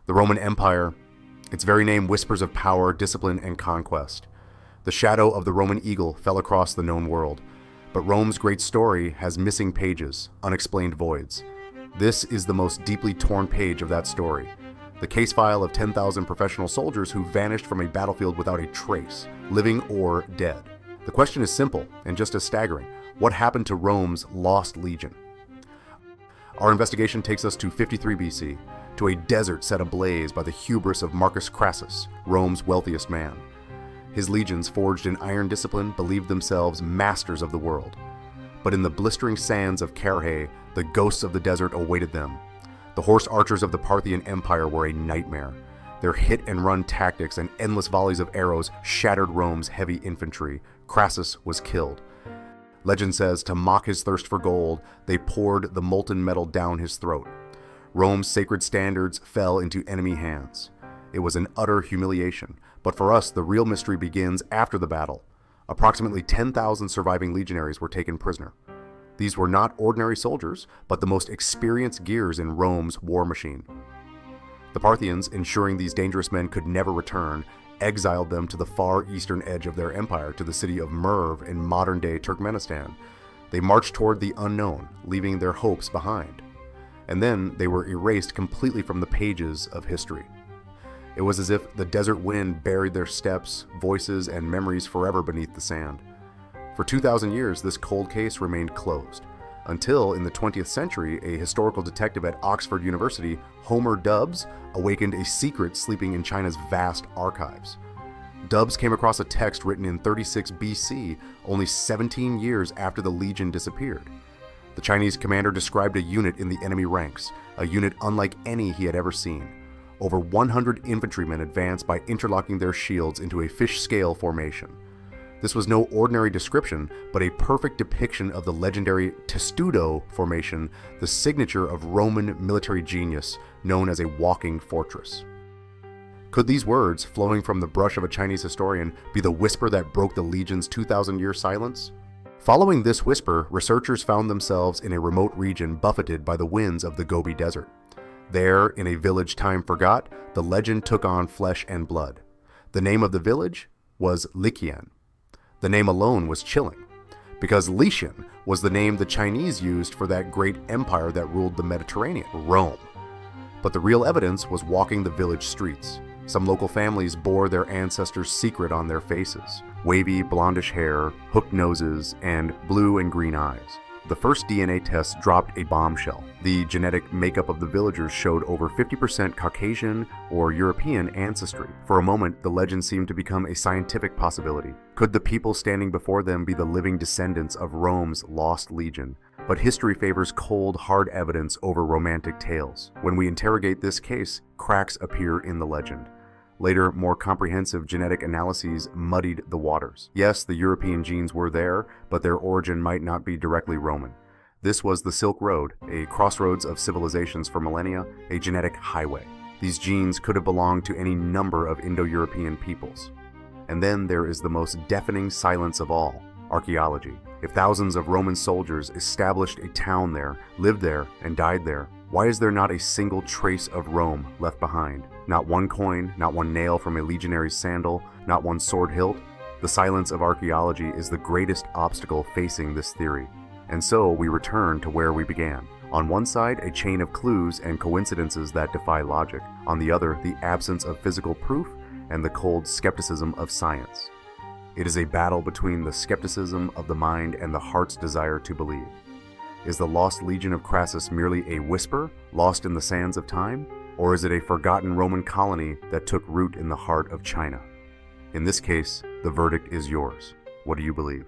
The Roman Empire, its very name whispers of power, discipline, and conquest. The shadow of the Roman eagle fell across the known world, but Rome's great story has missing pages, unexplained voids. This is the most deeply torn page of that story. The case file of 10,000 professional soldiers who vanished from a battlefield without a trace, living or dead. The question is simple and just as staggering. What happened to Rome's lost legion? Our investigation takes us to 53 BC, to a desert set ablaze by the hubris of Marcus Crassus, Rome's wealthiest man. His legions, forged in iron discipline, believed themselves masters of the world. But in the blistering sands of Carrhae, the ghosts of the desert awaited them. The horse archers of the Parthian Empire were a nightmare. Their hit-and-run tactics and endless volleys of arrows shattered Rome's heavy infantry. Crassus was killed. Legend says, to mock his thirst for gold, they poured the molten metal down his throat. Rome's sacred standards fell into enemy hands. It was an utter humiliation, but for us, the real mystery begins after the battle. Approximately 10,000 surviving legionaries were taken prisoner. These were not ordinary soldiers, but the most experienced gears in Rome's war machine. The Parthians, ensuring these dangerous men could never return, exiled them to the far eastern edge of their empire, to the city of Merv in modern-day Turkmenistan. They marched toward the unknown, leaving their hopes behind. And then they were erased completely from the pages of history. It was as if the desert wind buried their steps, voices, and memories forever beneath the sand. For 2,000 years, this cold case remained closed, until in the 20th century, a historical detective at Oxford University, Homer Dubs, awakened a secret sleeping in China's vast archives. Dubs came across a text written in 36 BC, only 17 years after the legion disappeared. The Chinese commander described a unit in the enemy ranks, a unit unlike any he had ever seen. Over 100 infantrymen advanced by interlocking their shields into a fish scale formation. This was no ordinary description, but a perfect depiction of the legendary testudo formation, the signature of Roman military genius, known as a walking fortress. Could these words, flowing from the brush of a Chinese historian, be the whisper that broke the legion's 2,000-year silence? Following this whisper, researchers found themselves in a remote region buffeted by the winds of the Gobi Desert. There, in a village time forgot, the legend took on flesh and blood. The name of the village was Liqian. The name alone was chilling, because Liqian was the name the Chinese used for that great empire that ruled the Mediterranean, Rome. But the real evidence was walking the village streets. Some local families bore their ancestors' secret on their faces: wavy blondish hair, hooked noses, and blue and green eyes. The first DNA test dropped a bombshell. The genetic makeup of the villagers showed over 50% Caucasian or European ancestry. For a moment, the legend seemed to become a scientific possibility. Could the people standing before them be the living descendants of Rome's lost legion? But history favors cold, hard evidence over romantic tales. When we interrogate this case, cracks appear in the legend. Later, more comprehensive genetic analyses muddied the waters. Yes, the European genes were there, but their origin might not be directly Roman. This was the Silk Road, a crossroads of civilizations for millennia, a genetic highway. These genes could have belonged to any number of Indo-European peoples. And then there is the most deafening silence of all: archaeology. If thousands of Roman soldiers established a town there, lived there, and died there, why is there not a single trace of Rome left behind? Not one coin, not one nail from a legionary's sandal, not one sword hilt. The silence of archaeology is the greatest obstacle facing this theory. And so we return to where we began. On one side, a chain of clues and coincidences that defy logic. On the other, the absence of physical proof and the cold skepticism of science. It is a battle between the skepticism of the mind and the heart's desire to believe. Is the lost legion of Crassus merely a whisper, lost in the sands of time? Or is it a forgotten Roman colony that took root in the heart of China? In this case, the verdict is yours. What do you believe?